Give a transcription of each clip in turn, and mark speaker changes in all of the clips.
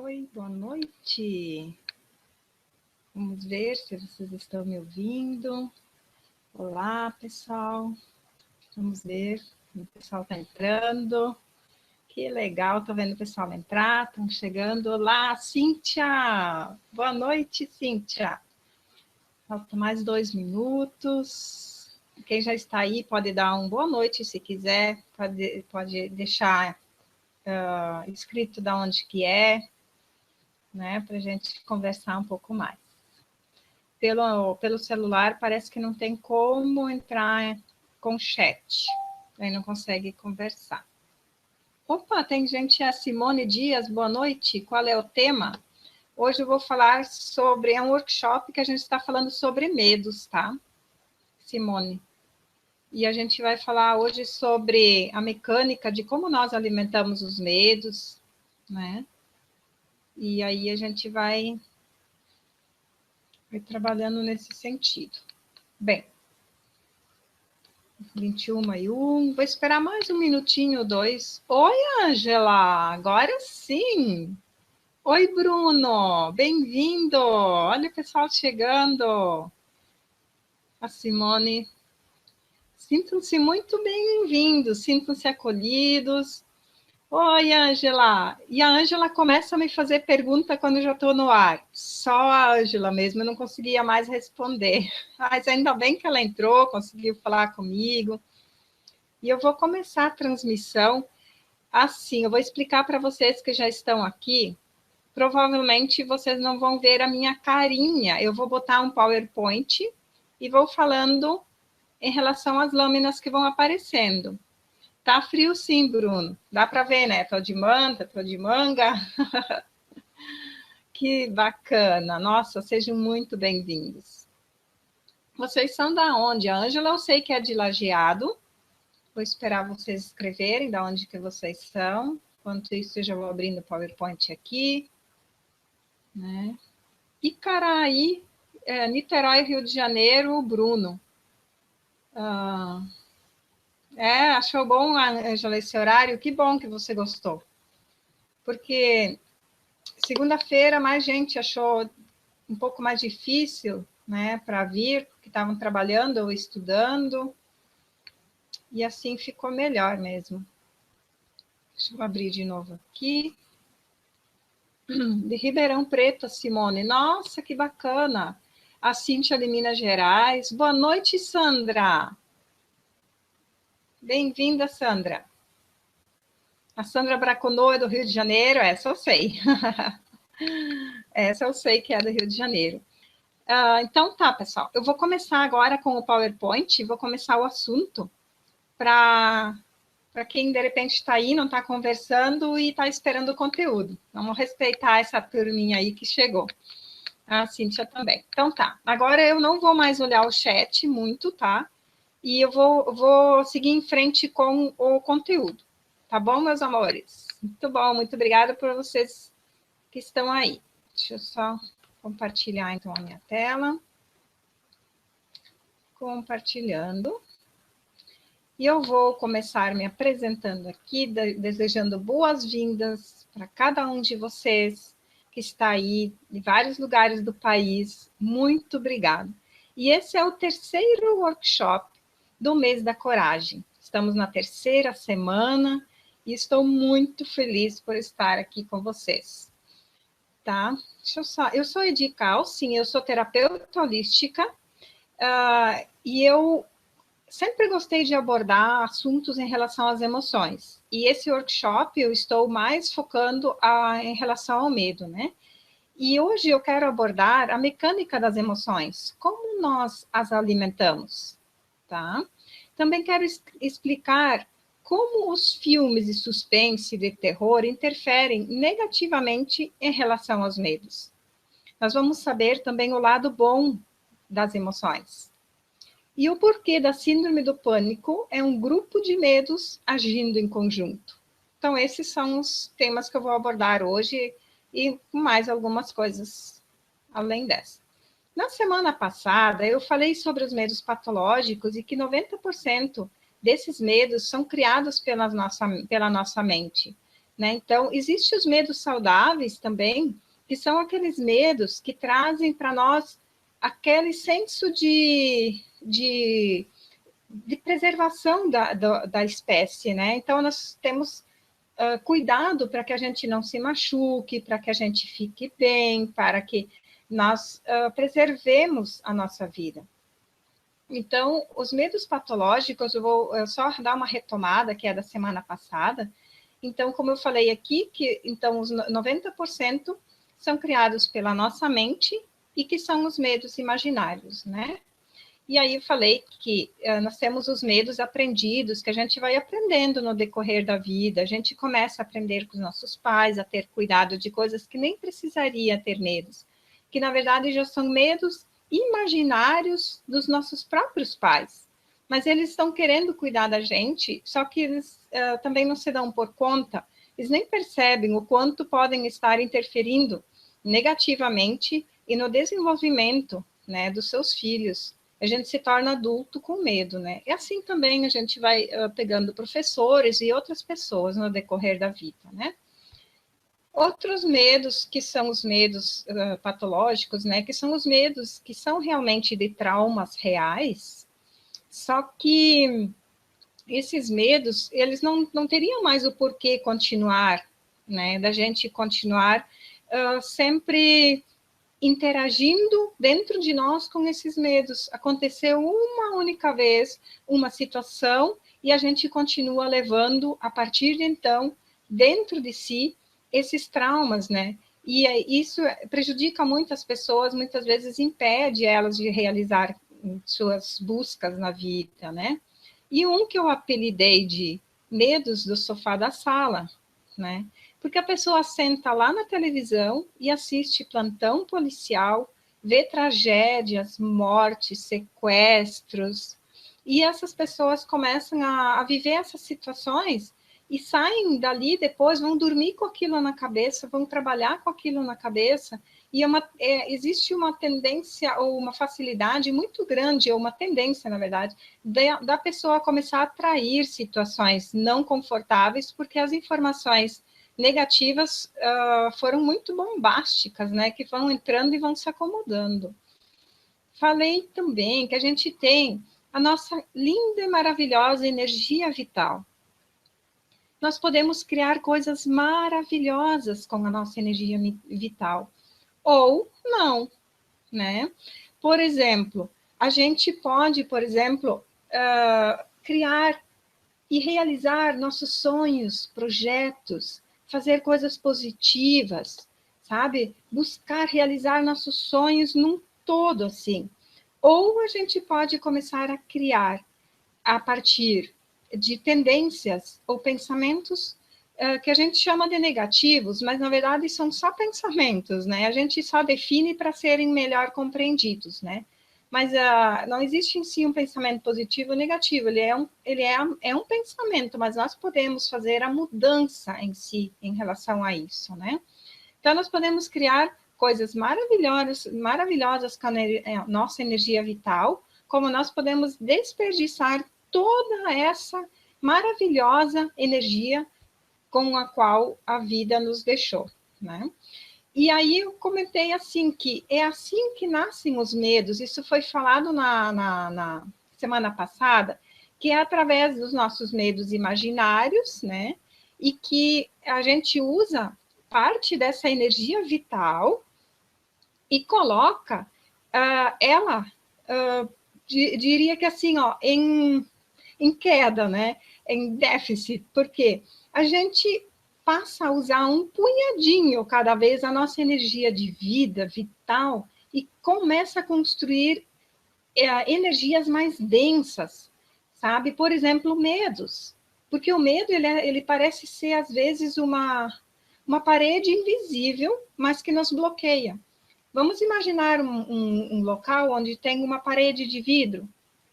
Speaker 1: Oi, boa noite. Vamos ver se vocês estão me ouvindo. Olá, pessoal. Vamos ver se o pessoal está entrando. Que legal, estou vendo o pessoal entrar, estão chegando. Olá, Cíntia. Boa noite, Cíntia. Falta mais 2 minutos. Quem já está aí pode dar uma boa noite, se quiser. Pode deixar escrito de onde que é, né, para a gente conversar um pouco mais. Pelo celular parece que não tem como entrar com chat, aí não consegue conversar. Opa, tem gente, a Simone Dias, boa noite, qual é o tema? Hoje eu vou falar sobre, é um workshop que a gente está falando sobre medos, tá, Simone? E a gente vai falar hoje sobre a mecânica de como nós alimentamos os medos, né? E aí a gente vai trabalhando nesse sentido. Bem, 21h01, vou esperar mais 1 minutinho, 2. Oi, Ângela, agora sim. Oi, Bruno, bem-vindo. Olha o pessoal chegando. A Simone. Sintam-se muito bem-vindos, sintam-se acolhidos. Oi, Ângela. E a Ângela começa a me fazer pergunta quando eu já estou no ar. Só a Ângela mesmo, eu não conseguia mais responder. Mas ainda bem que ela entrou, conseguiu falar comigo. E eu vou começar a transmissão assim, eu vou explicar para vocês que já estão aqui. Provavelmente vocês não vão ver a minha carinha. Eu vou botar um PowerPoint e vou falando em relação às lâminas que vão aparecendo. Tá frio sim, Bruno. Dá para ver, né? Tô de manta, tô de manga. Que bacana. Nossa, sejam muito bem-vindos. Vocês são da onde? A Ângela eu sei que é de Lajeado. Vou esperar vocês escreverem de onde que vocês são. Enquanto isso, eu já vou abrindo o PowerPoint aqui. Né? Icaraí, Niterói, Rio de Janeiro, Bruno. Achou bom, Ângela, esse horário? Que bom que você gostou. Porque segunda-feira mais gente achou um pouco mais difícil, né, para vir, porque estavam trabalhando ou estudando. E assim ficou melhor mesmo. Deixa eu abrir de novo aqui. De Ribeirão Preto, a Simone. Nossa, que bacana. A Cíntia de Minas Gerais. Boa noite, Sandra. Bem-vinda, Sandra. A Sandra Braconô é do Rio de Janeiro, essa eu sei. Essa eu sei que é do Rio de Janeiro. Então tá, pessoal. Eu vou começar agora com o PowerPoint, vou começar o assunto para quem de repente está aí, não está conversando e está esperando o conteúdo. Vamos respeitar essa turminha aí que chegou. A Cíntia também. Então tá. Agora eu não vou mais olhar o chat muito, tá? E eu vou seguir em frente com o conteúdo. Tá bom, meus amores? Muito bom, muito obrigada por vocês que estão aí. Deixa eu só compartilhar, então, a minha tela. Compartilhando. E eu vou começar me apresentando aqui, desejando boas-vindas para cada um de vocês que está aí, de vários lugares do país. Muito obrigada. E esse é o terceiro workshop do mês da coragem. Estamos na terceira semana e estou muito feliz por estar aqui com vocês. Tá? Eu sou Edi Cal, sim, eu sou terapeuta holística e eu sempre gostei de abordar assuntos em relação às emoções. E esse workshop eu estou mais focando em relação ao medo, né? E hoje eu quero abordar a mecânica das emoções, como nós as alimentamos, tá? Também quero explicar como os filmes de suspense e de terror interferem negativamente em relação aos medos. Nós vamos saber também o lado bom das emoções. E o porquê da síndrome do pânico é um grupo de medos agindo em conjunto. Então, esses são os temas que eu vou abordar hoje e mais algumas coisas além dessa. Na semana passada, eu falei sobre os medos patológicos e que 90% desses medos são criados pela nossa mente. né? Então, existem os medos saudáveis também, que são aqueles medos que trazem para nós aquele senso de preservação da espécie, né? Então, nós temos cuidado para que a gente não se machuque, para que a gente fique bem, para que nós preservemos a nossa vida. Então, os medos patológicos, eu vou só dar uma retomada, que é da semana passada. Então, como eu falei aqui, que então os 90% são criados pela nossa mente e que são os medos imaginários, né? E aí eu falei que nós temos os medos aprendidos, que a gente vai aprendendo no decorrer da vida. A gente começa a aprender com os nossos pais, a ter cuidado de coisas que nem precisaria ter medos, que na verdade já são medos imaginários dos nossos próprios pais. Mas eles estão querendo cuidar da gente, só que eles também não se dão por conta, eles nem percebem o quanto podem estar interferindo negativamente e no desenvolvimento, né, dos seus filhos. A gente se torna adulto com medo, né? E assim também a gente vai pegando professores e outras pessoas no decorrer da vida, né? Outros medos, que são os medos patológicos, né? Que são os medos que são realmente de traumas reais, só que esses medos, eles não teriam mais o porquê continuar, né? Da gente continuar sempre interagindo dentro de nós com esses medos. Aconteceu uma única vez uma situação e a gente continua levando, a partir de então, dentro de si, esses traumas, né? E isso prejudica muitas pessoas, muitas vezes impede elas de realizar suas buscas na vida, né? E um que eu apelidei de medos do sofá da sala, né? Porque a pessoa senta lá na televisão e assiste plantão policial, vê tragédias, mortes, sequestros, e essas pessoas começam a viver essas situações e saem dali depois, vão dormir com aquilo na cabeça, vão trabalhar com aquilo na cabeça, e existe uma tendência ou uma facilidade muito grande, ou uma tendência, na verdade, da pessoa começar a atrair situações não confortáveis, porque as informações negativas foram muito bombásticas, né, que vão entrando e vão se acomodando. Falei também que a gente tem a nossa linda e maravilhosa energia vital. Nós podemos criar coisas maravilhosas com a nossa energia vital, ou não, né? Por exemplo, a gente pode, por exemplo, criar e realizar nossos sonhos, projetos, fazer coisas positivas, sabe? Buscar realizar nossos sonhos num todo, assim. Ou a gente pode começar a criar a partir de tendências ou pensamentos que a gente chama de negativos, mas na verdade são só pensamentos, né? A gente só define para serem melhor compreendidos, né? Mas não existe em si um pensamento positivo ou negativo, ele é um pensamento, mas nós podemos fazer a mudança em si em relação a isso, né? Então, nós podemos criar coisas maravilhosas com a nossa energia vital, como nós podemos desperdiçar toda essa maravilhosa energia com a qual a vida nos deixou, né? E aí eu comentei assim, que é assim que nascem os medos, isso foi falado na semana passada, que é através dos nossos medos imaginários, né? E que a gente usa parte dessa energia vital e coloca ela, diria que assim, ó, em queda, né? Em déficit, porque a gente passa a usar um punhadinho cada vez a nossa energia de vida, vital, e começa a construir energias mais densas, sabe? Por exemplo, medos. Porque o medo, ele parece ser, às vezes, uma parede invisível, mas que nos bloqueia. Vamos imaginar um local onde tem uma parede de vidro,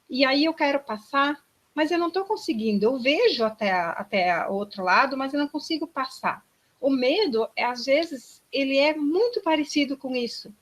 Speaker 1: e aí eu quero passar, mas eu não estou conseguindo. Eu vejo até o outro lado, mas eu não consigo passar. O medo, às vezes, ele é muito parecido com isso.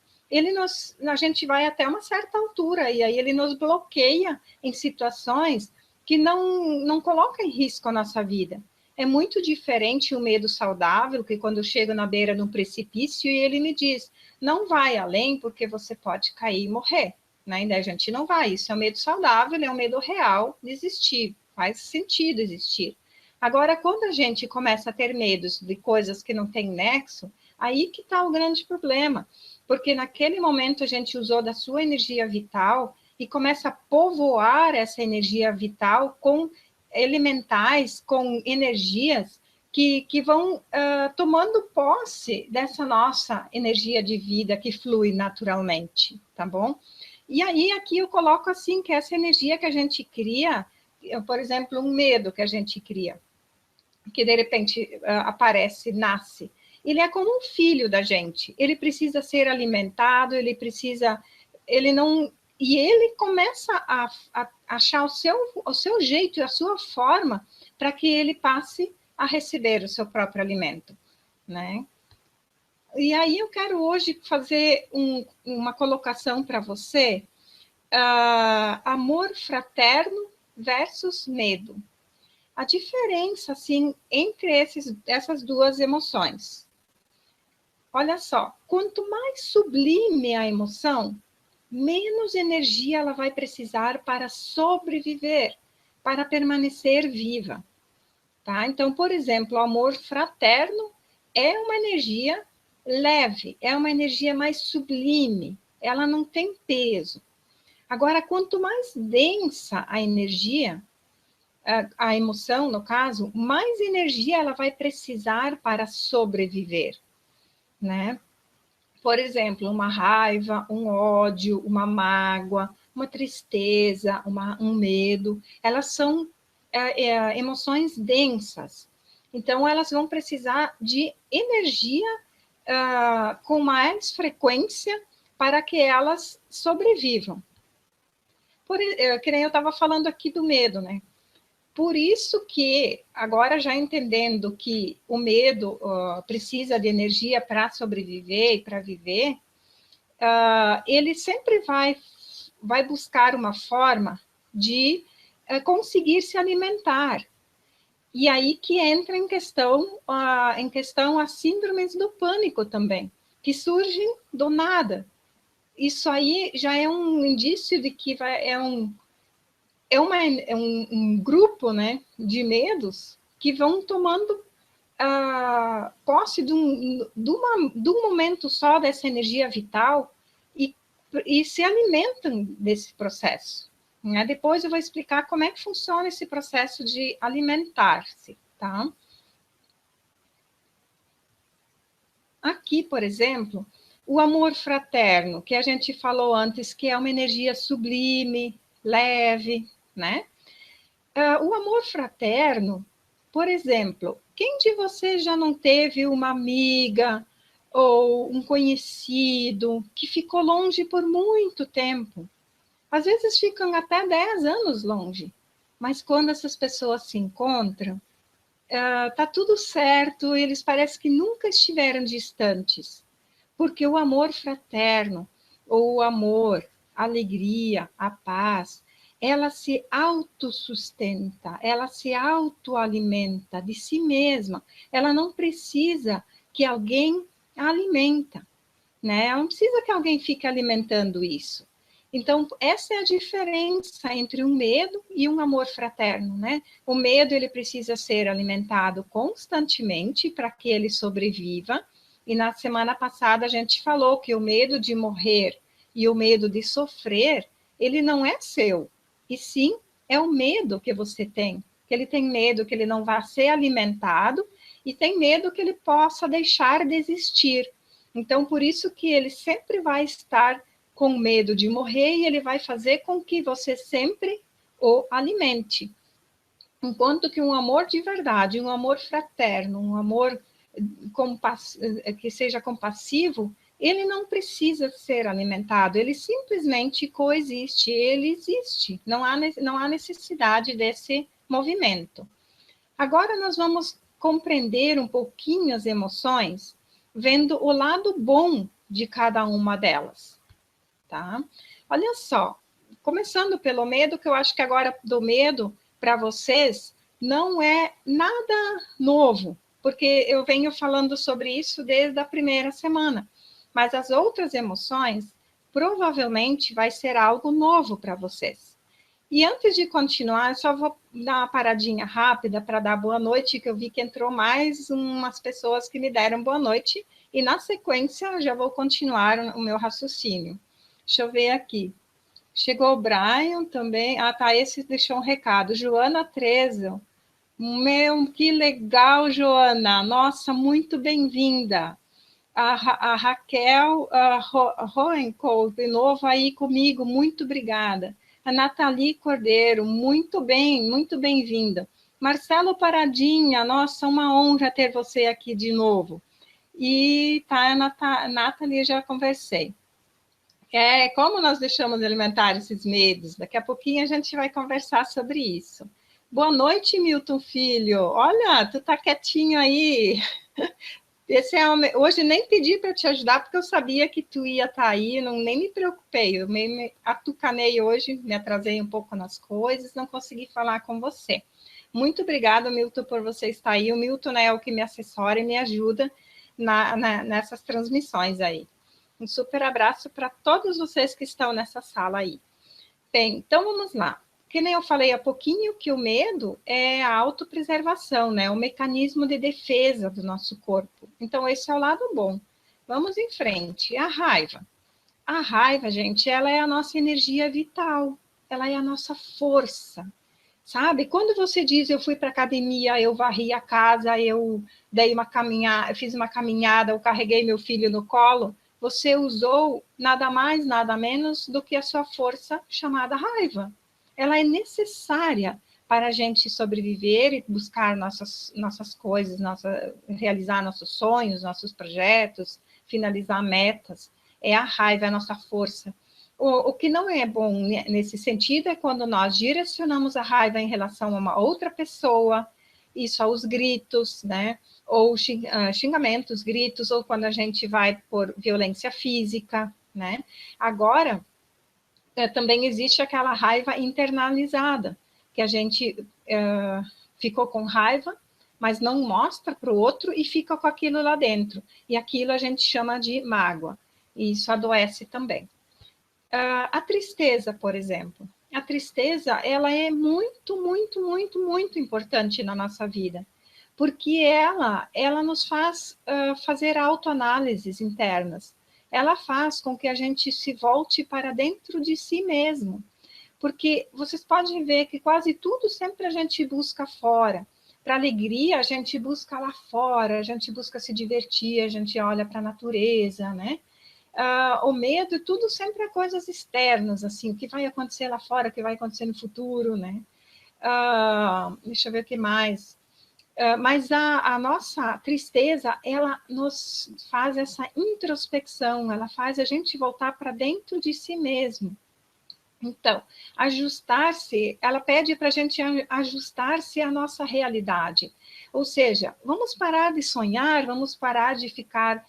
Speaker 1: A gente vai até uma certa altura, e aí ele nos bloqueia em situações que não colocam em risco a nossa vida. É muito diferente o medo saudável, que quando eu chego na beira de um precipício e ele me diz, não vai além porque você pode cair e morrer. Né? E daí a gente não vai. Isso é um medo saudável, é um medo real de existir. Faz sentido existir. Agora, quando a gente começa a ter medos de coisas que não têm nexo, aí que está o grande problema. Porque naquele momento a gente usou da sua energia vital e começa a povoar essa energia vital com elementais, com energias que vão tomando posse dessa nossa energia de vida que flui naturalmente, tá bom? E aí, aqui eu coloco assim, que essa energia que a gente cria, por exemplo, um medo que a gente cria, que de repente aparece, nasce, ele é como um filho da gente, ele precisa ser alimentado, ele não, e ele começa a achar o seu jeito, a sua forma, para que ele passe a receber o seu próprio alimento, né? E aí eu quero hoje fazer uma colocação para você, amor fraterno versus medo. A diferença, assim, entre essas duas emoções. Olha só, quanto mais sublime a emoção, menos energia ela vai precisar para sobreviver, para permanecer viva. Tá? Então, por exemplo, o amor fraterno é uma energia leve, é uma energia mais sublime, ela não tem peso. Agora, quanto mais densa a energia, a emoção, no caso, mais energia ela vai precisar para sobreviver, né? Por exemplo, uma raiva, um ódio, uma mágoa, uma tristeza, um medo, elas são emoções densas. Então, elas vão precisar de energia com mais frequência para que elas sobrevivam. Que nem eu estava falando aqui do medo, né? Por isso que, agora já entendendo que o medo precisa de energia para sobreviver e para viver, ele sempre vai buscar uma forma de conseguir se alimentar. E aí que entra em questão as síndromes do pânico também, que surgem do nada. Isso aí já é um indício de que é um grupo, né, de medos que vão tomando posse de um momento só dessa energia vital e se alimentam desse processo. Né? Depois eu vou explicar como é que funciona esse processo de alimentar-se. Tá? Aqui, por exemplo, o amor fraterno, que a gente falou antes, que é uma energia sublime, leve, né? O amor fraterno, por exemplo, quem de vocês já não teve uma amiga ou um conhecido que ficou longe por muito tempo? Às vezes ficam até 10 anos longe, mas quando essas pessoas se encontram, tá tudo certo, eles parecem que nunca estiveram distantes, porque o amor fraterno, ou o amor, a alegria, a paz, ela se autossustenta, ela se autoalimenta de si mesma, ela não precisa que alguém a alimenta, né? Ela não precisa que alguém fique alimentando isso. Então, essa é a diferença entre um medo e um amor fraterno, né? O medo, ele precisa ser alimentado constantemente para que ele sobreviva, e na semana passada a gente falou que o medo de morrer e o medo de sofrer, ele não é seu, e sim é o medo que você tem, que ele tem medo que ele não vá ser alimentado e tem medo que ele possa deixar de existir. Então, por isso que ele sempre vai estar com medo de morrer e ele vai fazer com que você sempre o alimente. Enquanto que um amor de verdade, um amor fraterno, um amor que seja compassivo, ele não precisa ser alimentado, ele simplesmente coexiste, ele existe, não há necessidade desse movimento. Agora nós vamos compreender um pouquinho as emoções, vendo o lado bom de cada uma delas, tá? Olha só, começando pelo medo, que eu acho que agora do medo, para vocês, não é nada novo, porque eu venho falando sobre isso desde a primeira semana. Mas as outras emoções provavelmente vai ser algo novo para vocês. E antes de continuar, eu só vou dar uma paradinha rápida para dar boa noite, que eu vi que entrou mais umas pessoas que me deram boa noite, e na sequência eu já vou continuar o meu raciocínio. Deixa eu ver aqui. Chegou o Brian também. Ah, tá, esse deixou um recado. Joana Trezel. Meu, que legal, Joana. Nossa, muito bem-vinda. A Raquel Hohenkohl, de novo aí comigo, muito obrigada. A Nathalie Cordeiro, muito bem-vinda. Marcelo Paradinha, nossa, uma honra ter você aqui de novo. E tá, Nathalie, já conversei. Como nós deixamos de alimentar esses medos? Daqui a pouquinho a gente vai conversar sobre isso. Boa noite, Milton Filho. Olha, tu tá quietinho aí. Hoje nem pedi para te ajudar, porque eu sabia que tu ia estar aí, nem me preocupei. Eu me atucanei hoje, me atrasei um pouco nas coisas, não consegui falar com você. Muito obrigada, Milton, por você estar aí. O Milton é o que me assessora e me ajuda nessas transmissões aí. Um super abraço para todos vocês que estão nessa sala aí. Bem, então vamos lá. Que nem eu falei há pouquinho, que o medo é a autopreservação, né? O mecanismo de defesa do nosso corpo. Então, esse é o lado bom. Vamos em frente. A raiva. A raiva, gente, ela é a nossa energia vital. Ela é a nossa força. Sabe? Quando você diz, eu fui para a academia, eu varri a casa, eu dei uma caminhada, eu fiz uma caminhada, eu carreguei meu filho no colo, você usou nada mais, nada menos do que a sua força chamada raiva. Ela é necessária para a gente sobreviver e buscar nossas coisas, realizar nossos sonhos, nossos projetos, finalizar metas. É a raiva, é a nossa força. O que não é bom nesse sentido é quando nós direcionamos a raiva em relação a uma outra pessoa, isso aos gritos, né? Ou xingamentos, gritos, ou quando a gente vai por violência física, né? Agora, também existe aquela raiva internalizada, que a gente ficou com raiva, mas não mostra para o outro e fica com aquilo lá dentro. E aquilo a gente chama de mágoa. E isso adoece também. A tristeza, por exemplo. A tristeza, ela é muito, muito, muito, muito importante na nossa vida, porque ela nos faz fazer autoanálises internas. Ela faz com que a gente se volte para dentro de si mesmo, porque vocês podem ver que quase tudo sempre a gente busca fora. Para alegria, a gente busca lá fora, a gente busca se divertir, a gente olha para a natureza, né? O medo, tudo sempre é coisas externas, assim, o que vai acontecer lá fora, o que vai acontecer no futuro, né? Deixa eu ver o que mais. Mas a nossa tristeza, ela nos faz essa introspecção, ela faz a gente voltar para dentro de si mesmo. Então, ajustar-se, ela pede para a gente ajustar-se à nossa realidade. Ou seja, vamos parar de sonhar, vamos parar de ficar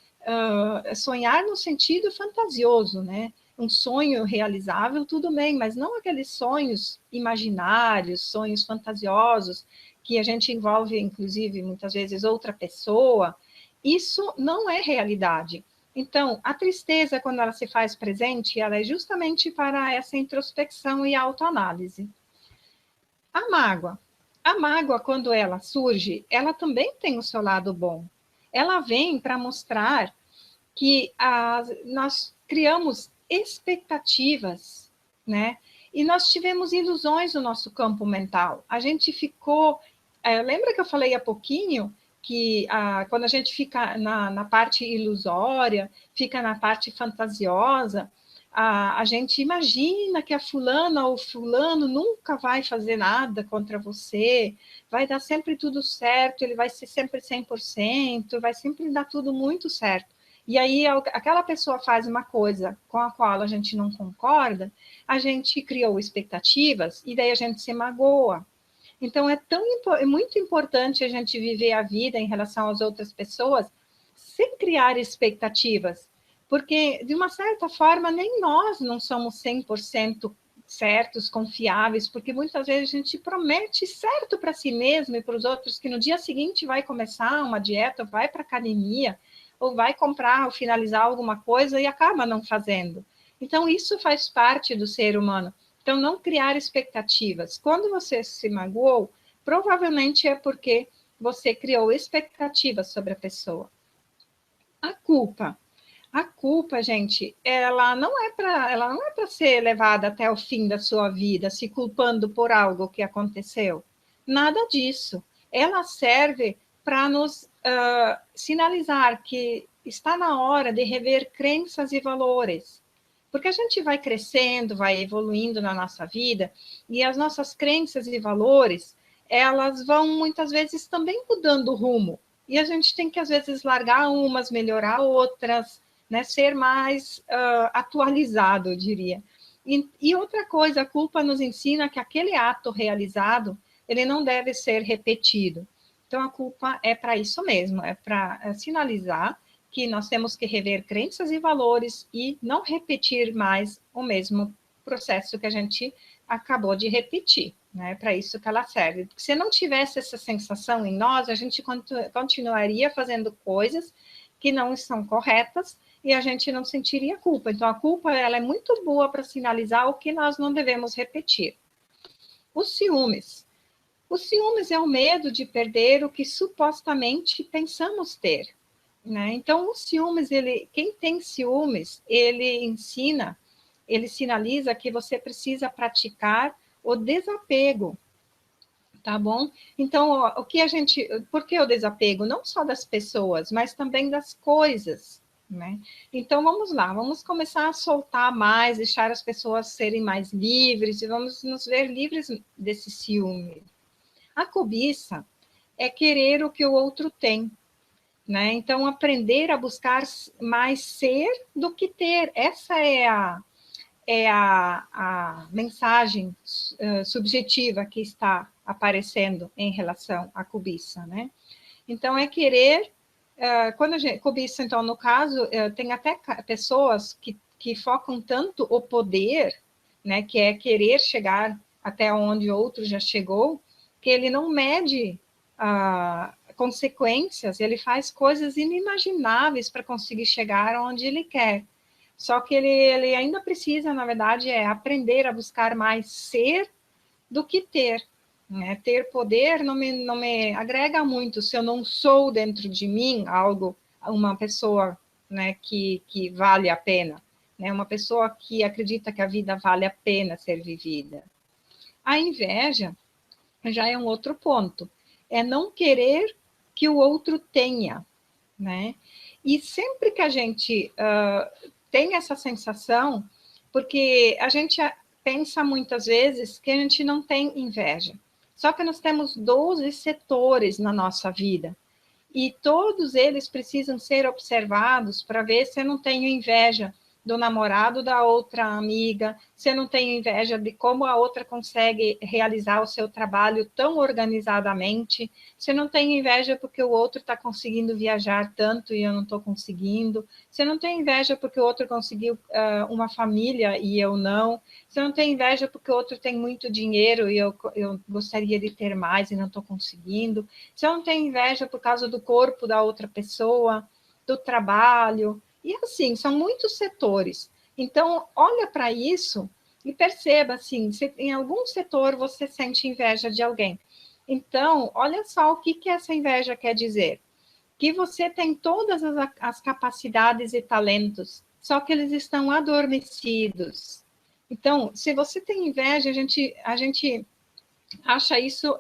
Speaker 1: sonhar no sentido fantasioso, né? Um sonho realizável, tudo bem, mas não aqueles sonhos imaginários, sonhos fantasiosos, que a gente envolve, inclusive, muitas vezes outra pessoa. Isso não é realidade. Então, a tristeza, quando ela se faz presente, ela é justamente para essa introspecção e autoanálise. A mágoa, quando ela surge, ela também tem o seu lado bom. Ela vem para mostrar que nós criamos expectativas, né? E nós tivemos ilusões no nosso campo mental. A gente ficou... lembra que eu falei há pouquinho que quando a gente fica na parte ilusória, fica na parte fantasiosa, a gente imagina que a fulana ou fulano nunca vai fazer nada contra você, vai dar sempre tudo certo, ele vai ser sempre 100%, vai sempre dar tudo muito certo. E aí aquela pessoa faz uma coisa com a qual a gente não concorda, a gente criou expectativas e daí a gente se magoa. Então é muito importante a gente viver a vida em relação às outras pessoas sem criar expectativas, porque de uma certa forma nem nós não somos 100% certos, confiáveis, porque muitas vezes a gente promete certo para si mesmo e para os outros que no dia seguinte vai começar uma dieta, vai para academia, ou vai comprar ou finalizar alguma coisa e acaba não fazendo. Então, isso faz parte do ser humano. Então, não criar expectativas. Quando você se magoou, provavelmente é porque você criou expectativas sobre a pessoa. A culpa. A culpa, gente, ela não é para ser levada até o fim da sua vida, se culpando por algo que aconteceu. Nada disso. Ela serve para nos sinalizar que está na hora de rever crenças e valores. Porque a gente vai crescendo, vai evoluindo na nossa vida, e as nossas crenças e valores, elas vão muitas vezes também mudando o rumo. E a gente tem que, às vezes, largar umas, melhorar outras, né? Ser mais atualizado, eu diria. E outra coisa, a culpa nos ensina que aquele ato realizado, ele não deve ser repetido. Então, a culpa é para isso mesmo, é para sinalizar que nós temos que rever crenças e valores e não repetir mais o mesmo processo que a gente acabou de repetir, né? Para isso que ela serve. Porque se não tivesse essa sensação em nós, a gente continuaria fazendo coisas que não estão corretas e a gente não sentiria culpa. Então, a culpa ela é muito boa para sinalizar o que nós não devemos repetir. Os ciúmes. Os ciúmes é o medo de perder o que supostamente pensamos ter. Né? Então, os ciúmes, quem tem ciúmes, ele ensina, ele sinaliza que você precisa praticar o desapego, tá bom? Então, por que o desapego? Não só das pessoas, mas também das coisas, né? Então, vamos lá, vamos começar a soltar mais, deixar as pessoas serem mais livres, e vamos nos ver livres desse ciúme. A cobiça é querer o que o outro tem, né? Então, aprender a buscar mais ser do que ter. Essa é a mensagem subjetiva que está aparecendo em relação à cobiça, né? Então, é querer... quando a gente... Cobiça, então, no caso, tem até pessoas que focam tanto o poder, né? Que é querer chegar até onde outro já chegou, que ele não mede consequências, ele faz coisas inimagináveis para conseguir chegar onde ele quer. Só que ele ainda precisa, na verdade, aprender a buscar mais ser do que ter. Né? Ter poder não me agrega muito se eu não sou dentro de mim uma pessoa, né, que vale a pena. Né? Uma pessoa que acredita que a vida vale a pena ser vivida. A inveja já é um outro ponto. É não querer que o outro tenha, né? E sempre que a gente tem essa sensação, porque a gente pensa muitas vezes que a gente não tem inveja. Só que nós temos 12 setores na nossa vida. E todos eles precisam ser observados para ver se eu não tenho inveja do namorado da outra amiga, se eu não tenho inveja de como a outra consegue realizar o seu trabalho tão organizadamente, se eu não tenho inveja porque o outro está conseguindo viajar tanto e eu não estou conseguindo, se eu não tenho inveja porque o outro conseguiu uma família e eu não, se eu não tenho inveja porque o outro tem muito dinheiro e eu gostaria de ter mais e não estou conseguindo, se eu não tenho inveja por causa do corpo da outra pessoa, do trabalho, e assim, são muitos setores. Então, olha para isso e perceba, assim, se em algum setor você sente inveja de alguém. Então, olha só o que essa inveja quer dizer. Que você tem todas as capacidades e talentos, só que eles estão adormecidos. Então, se você tem inveja, a gente acha isso...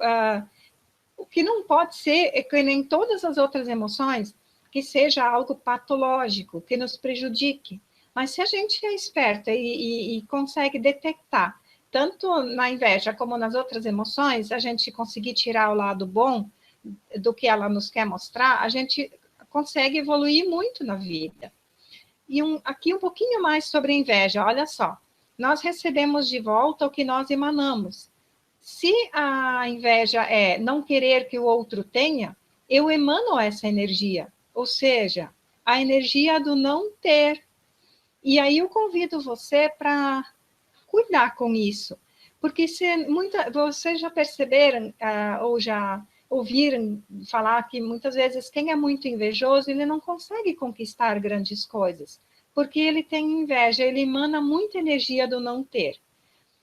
Speaker 1: o que não pode ser é que nem todas as outras emoções, que seja algo patológico, que nos prejudique. Mas se a gente é esperta e consegue detectar, tanto na inveja como nas outras emoções, a gente conseguir tirar o lado bom do que ela nos quer mostrar, a gente consegue evoluir muito na vida. E aqui um pouquinho mais sobre a inveja, olha só. Nós recebemos de volta o que nós emanamos. Se a inveja é não querer que o outro tenha, eu emano essa energia, ou seja, a energia do não ter. E aí eu convido você para cuidar com isso. Porque vocês já perceberam, ou já ouviram falar que muitas vezes quem é muito invejoso, ele não consegue conquistar grandes coisas, porque ele tem inveja, ele emana muita energia do não ter,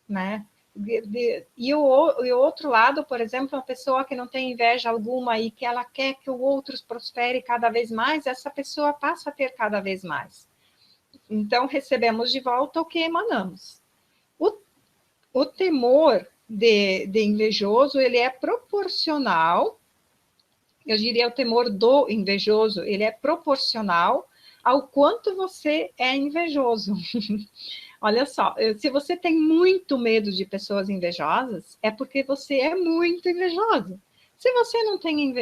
Speaker 1: né? E o outro lado, por exemplo, uma pessoa que não tem inveja alguma e que ela quer que o outro prospere cada vez mais, essa pessoa passa a ter cada vez mais. Então, recebemos de volta o que emanamos. O temor de invejoso, ele é proporcional, eu diria o temor do invejoso, ele é proporcional ao quanto você é invejoso. Olha só, se você tem muito medo de pessoas invejosas, é porque você é muito invejoso. Se você não tem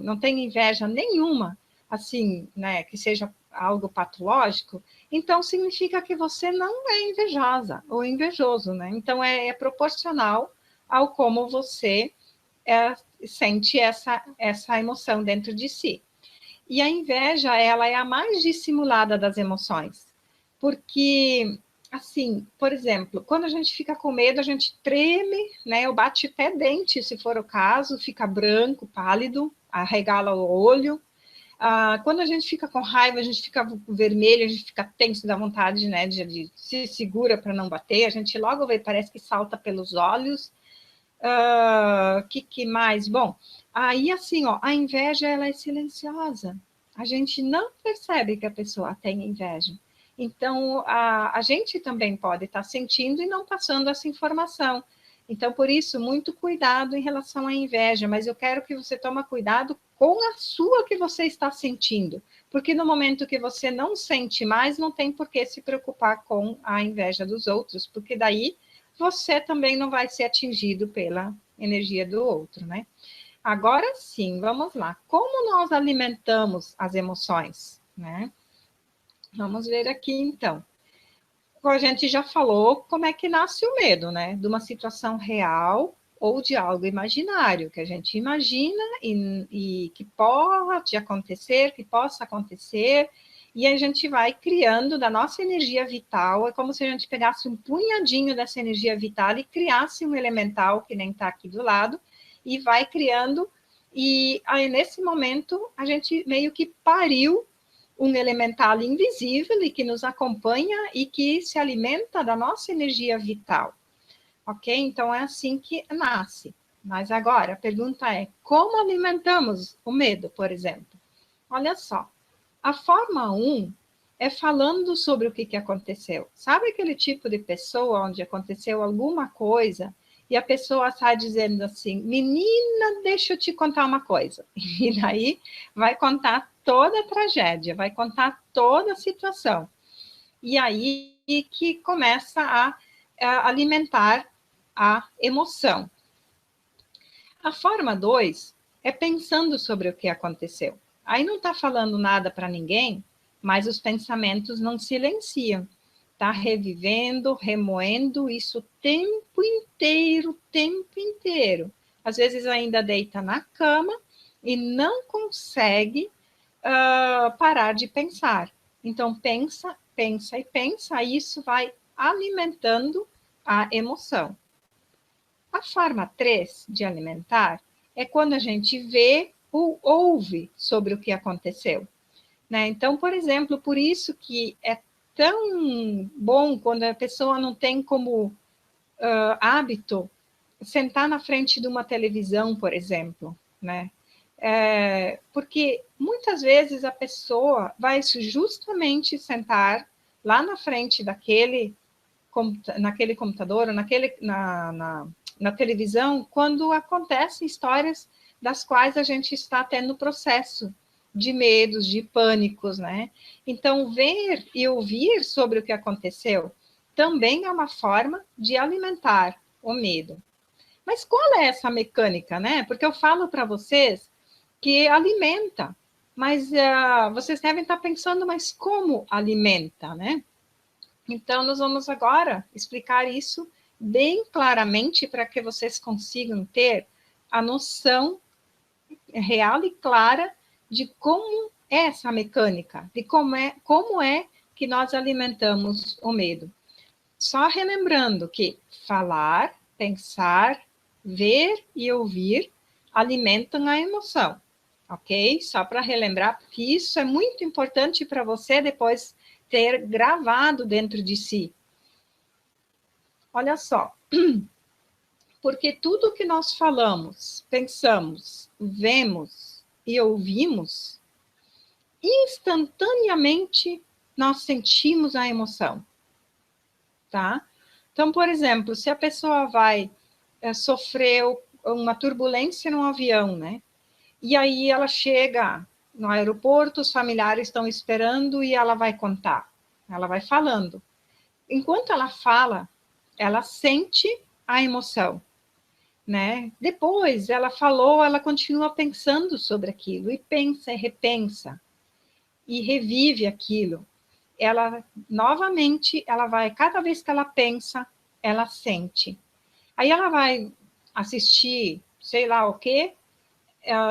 Speaker 1: não tem inveja nenhuma, assim, né, que seja algo patológico, então significa que você não é invejosa ou invejoso, né? Então é proporcional ao como você sente essa emoção dentro de si. E a inveja, ela é a mais dissimulada das emoções, porque, assim, por exemplo, quando a gente fica com medo, a gente treme, né? Eu bate até dente, se for o caso, fica branco, pálido, arregala o olho. Quando a gente fica com raiva, a gente fica vermelho, a gente fica tenso, dá vontade, né, de se segura para não bater, a gente logo vê, parece que salta pelos olhos. Que mais? Bom, aí assim, ó, a inveja, ela é silenciosa. A gente não percebe que a pessoa tem inveja. Então, a gente também pode estar sentindo e não passando essa informação. Então, por isso, muito cuidado em relação à inveja, mas eu quero que você tome cuidado com a sua que você está sentindo, porque no momento que você não sente mais, não tem por que se preocupar com a inveja dos outros, porque daí você também não vai ser atingido pela energia do outro, né? Agora sim, vamos lá. Como nós alimentamos as emoções, né? Vamos ver aqui, então. A gente já falou como é que nasce o medo, né? De uma situação real ou de algo imaginário, que a gente imagina e que pode acontecer, que possa acontecer, e a gente vai criando da nossa energia vital, é como se a gente pegasse um punhadinho dessa energia vital e criasse um elemental, que nem está aqui do lado, e vai criando, e aí nesse momento a gente meio que pariu um elemental invisível e que nos acompanha e que se alimenta da nossa energia vital. Ok? Então é assim que nasce. Mas agora a pergunta é: como alimentamos o medo, por exemplo? Olha só, a forma 1 é falando sobre o que aconteceu. Sabe aquele tipo de pessoa onde aconteceu alguma coisa e a pessoa está dizendo assim: menina, deixa eu te contar uma coisa. E daí vai contar toda a tragédia, vai contar toda a situação. E aí que começa a alimentar a emoção. A forma 2 é pensando sobre o que aconteceu. Aí não está falando nada para ninguém, mas os pensamentos não silenciam. Está revivendo, remoendo isso o tempo inteiro, tempo inteiro. Às vezes ainda deita na cama e não consegue parar de pensar. Então, pensa, pensa e pensa, e isso vai alimentando a emoção. A forma 3 de alimentar é quando a gente vê ou ouve sobre o que aconteceu, né? Então, por exemplo, por isso que é tão bom quando a pessoa não tem como hábito sentar na frente de uma televisão, por exemplo, né? Porque muitas vezes a pessoa vai justamente sentar lá na frente naquele computador, ou na televisão, quando acontecem histórias das quais a gente está tendo processo de medos, de pânicos, né? Então, ver e ouvir sobre o que aconteceu também é uma forma de alimentar o medo. Mas qual é essa mecânica, né? Porque eu falo para vocês que alimenta, mas vocês devem estar pensando, mas como alimenta, né? Então, nós vamos agora explicar isso bem claramente para que vocês consigam ter a noção real e clara de como é essa mecânica, de como é que nós alimentamos o medo. Só relembrando que falar, pensar, ver e ouvir alimentam a emoção, ok? Só para relembrar, porque isso é muito importante para você depois ter gravado dentro de si. Olha só, porque tudo que nós falamos, pensamos, vemos e ouvimos, instantaneamente nós sentimos a emoção, tá? Então, por exemplo, se a pessoa vai sofrer uma turbulência no avião, né? E aí ela chega no aeroporto, os familiares estão esperando e ela vai contar. Ela vai falando. Enquanto ela fala, ela sente a emoção, né? Depois ela falou, ela continua pensando sobre aquilo e pensa e repensa e revive aquilo. Ela novamente, ela vai, cada vez que ela pensa, ela sente. Aí ela vai assistir, sei lá o quê,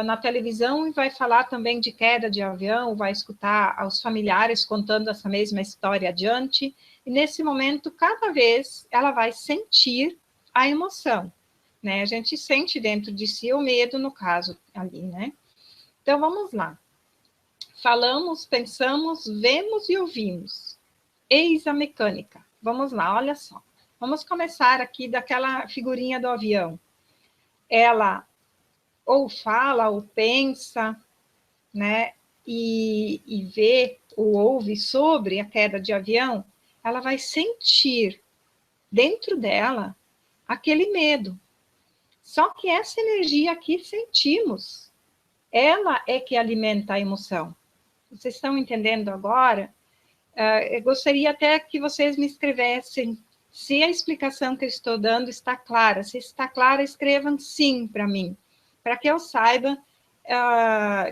Speaker 1: na televisão e vai falar também de queda de avião, vai escutar os familiares contando essa mesma história adiante, e nesse momento, cada vez, ela vai sentir a emoção, né? A gente sente dentro de si o medo, no caso, ali, né? Então, vamos lá. Falamos, pensamos, vemos e ouvimos. Eis a mecânica. Vamos lá, olha só. Vamos começar aqui daquela figurinha do avião. Ela ou fala, ou pensa, né, e vê ou ouve sobre a queda de avião, ela vai sentir dentro dela aquele medo. Só que essa energia que sentimos, ela é que alimenta a emoção. Vocês estão entendendo agora? Eu gostaria até que vocês me escrevessem se a explicação que eu estou dando está clara. Se está clara, escrevam sim para mim, para que eu saiba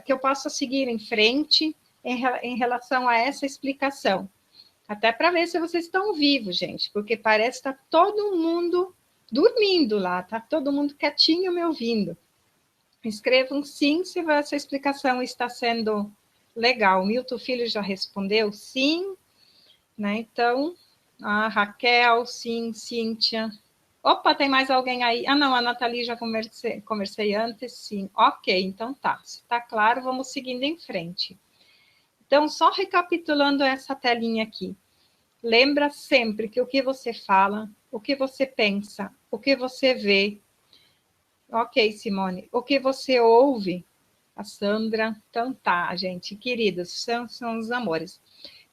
Speaker 1: que eu possa seguir em frente em relação a essa explicação. Até para ver se vocês estão vivos, gente, porque parece que está todo mundo dormindo lá, está todo mundo quietinho me ouvindo. Escrevam sim se essa explicação está sendo legal. Milton Filho já respondeu sim, né? Então, a Raquel, sim, Cíntia. Opa, tem mais alguém aí? Ah, não, a Nathalie já conversei antes, sim. Ok, então tá. Se tá claro, vamos seguindo em frente. Então, só recapitulando essa telinha aqui. Lembra sempre que o que você fala, o que você pensa, o que você vê. Ok, Simone. O que você ouve, a Sandra. Então tá, gente, queridos, são os amores.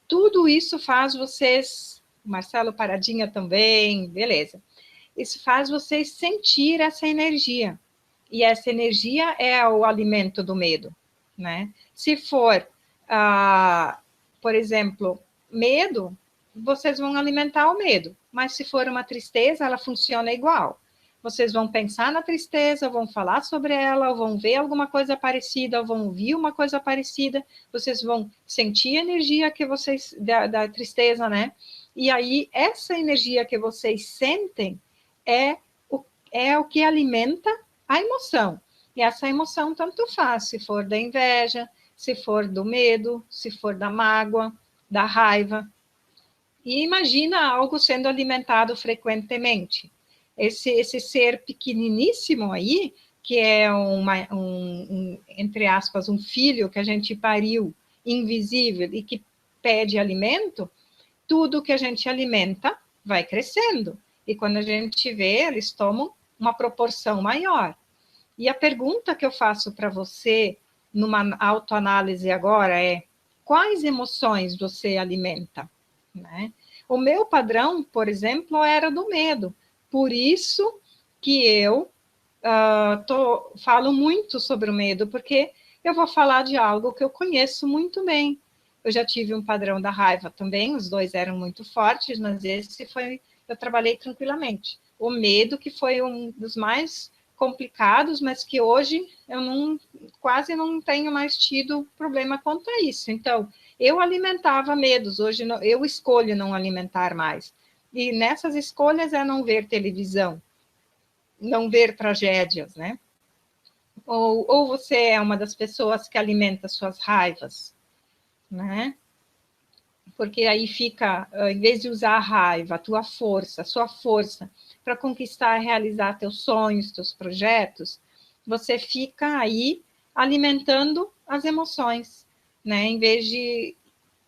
Speaker 1: Tudo isso faz vocês, Marcelo Paradinha também, beleza. Isso faz vocês sentir essa energia. E essa energia é o alimento do medo, né? Se for, por exemplo, medo, vocês vão alimentar o medo. Mas se for uma tristeza, ela funciona igual. Vocês vão pensar na tristeza, vão falar sobre ela, ou vão ver alguma coisa parecida, ou vão ouvir uma coisa parecida, vocês vão sentir a energia que vocês da tristeza, né? E aí, essa energia que vocês sentem é o que alimenta a emoção. E essa emoção tanto faz, se for da inveja, se for do medo, se for da mágoa, da raiva. E imagina algo sendo alimentado frequentemente. Esse ser pequeniníssimo aí, que é entre aspas, um filho que a gente pariu, invisível, e que pede alimento, tudo que a gente alimenta vai crescendo. E quando a gente vê, eles tomam uma proporção maior. E a pergunta que eu faço para você, numa autoanálise agora, é: quais emoções você alimenta? Né? O meu padrão, por exemplo, era do medo. Por isso que eu falo muito sobre o medo, porque eu vou falar de algo que eu conheço muito bem. Eu já tive um padrão da raiva também, os dois eram muito fortes, mas esse foi, eu trabalhei tranquilamente. O medo, que foi um dos mais complicados, mas que hoje eu quase não tenho mais tido problema quanto a isso. Então, eu alimentava medos, hoje eu escolho não alimentar mais. E nessas escolhas é não ver televisão, não ver tragédias, né? Ou você é uma das pessoas que alimenta suas raivas, né? porque aí fica, em vez de usar a raiva, a tua força, a sua força, para conquistar e realizar teus sonhos, teus projetos, você fica aí alimentando as emoções, né? Em vez de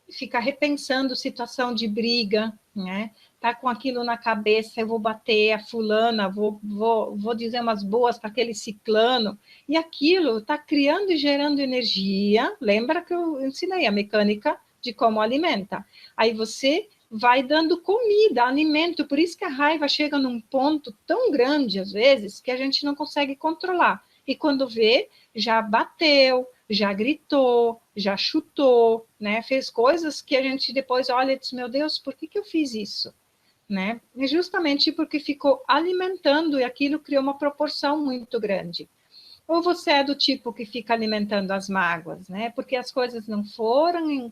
Speaker 1: ficar repensando situação de briga, né? Tá com aquilo na cabeça, eu vou bater a fulana, vou dizer umas boas para aquele ciclano, e aquilo está criando e gerando energia. Lembra que eu ensinei a mecânica de como alimenta. Aí você vai dando comida, alimento, por isso que a raiva chega num ponto tão grande, às vezes, que a gente não consegue controlar. E quando vê, já bateu, já gritou, já chutou, né? Fez coisas que a gente depois olha e diz, meu Deus, por que eu fiz isso? Né? E justamente porque ficou alimentando e aquilo criou uma proporção muito grande. Ou você é do tipo que fica alimentando as mágoas, né? Porque as coisas não foram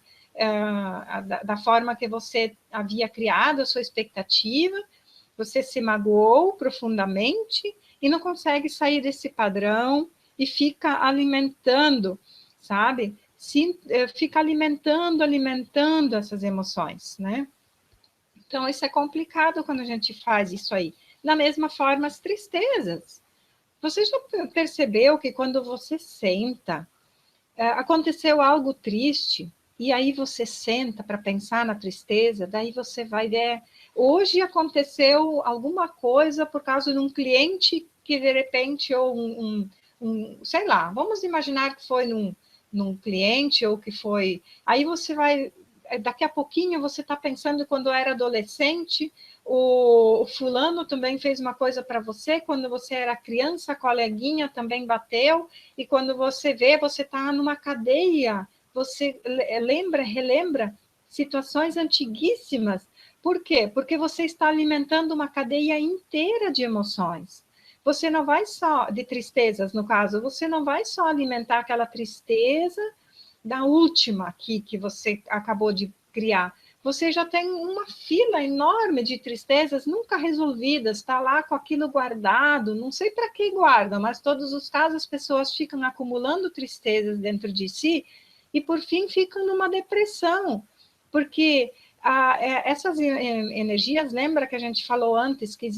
Speaker 1: da forma que você havia criado a sua expectativa, você se magoou profundamente e não consegue sair desse padrão e fica alimentando, sabe? Fica alimentando essas emoções, né? Então, isso é complicado quando a gente faz isso aí. Da mesma forma, as tristezas. Você já percebeu que quando você senta, aconteceu algo triste, e aí você senta para pensar na tristeza, daí você vai ver, hoje aconteceu alguma coisa por causa de um cliente que de repente, ou sei lá, vamos imaginar que foi num cliente, ou que foi, aí você vai, daqui a pouquinho você está pensando quando era adolescente, o fulano também fez uma coisa para você, quando você era criança, a coleguinha também bateu, e quando você vê, você está numa cadeia, você relembra situações antiguíssimas. Por quê? Porque você está alimentando uma cadeia inteira de emoções. Você não vai só, de tristezas no caso, você não vai só alimentar aquela tristeza da última aqui que você acabou de criar. Você já tem uma fila enorme de tristezas nunca resolvidas, está lá com aquilo guardado, não sei para que guarda, mas todos os casos as pessoas ficam acumulando tristezas dentro de si e por fim ficam numa depressão, porque essas energias, lembra que a gente falou antes que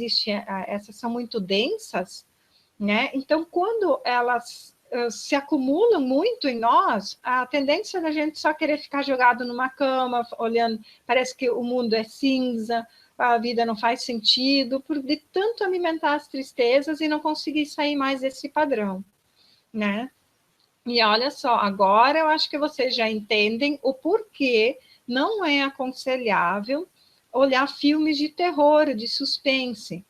Speaker 1: essas são muito densas, né? Então, quando elas se acumulam muito em nós, a tendência da gente só querer ficar jogado numa cama, olhando, parece que o mundo é cinza, a vida não faz sentido, por de tanto alimentar as tristezas e não conseguir sair mais desse padrão, né? E olha só, agora eu acho que vocês já entendem o porquê não é aconselhável olhar filmes de terror, de suspense,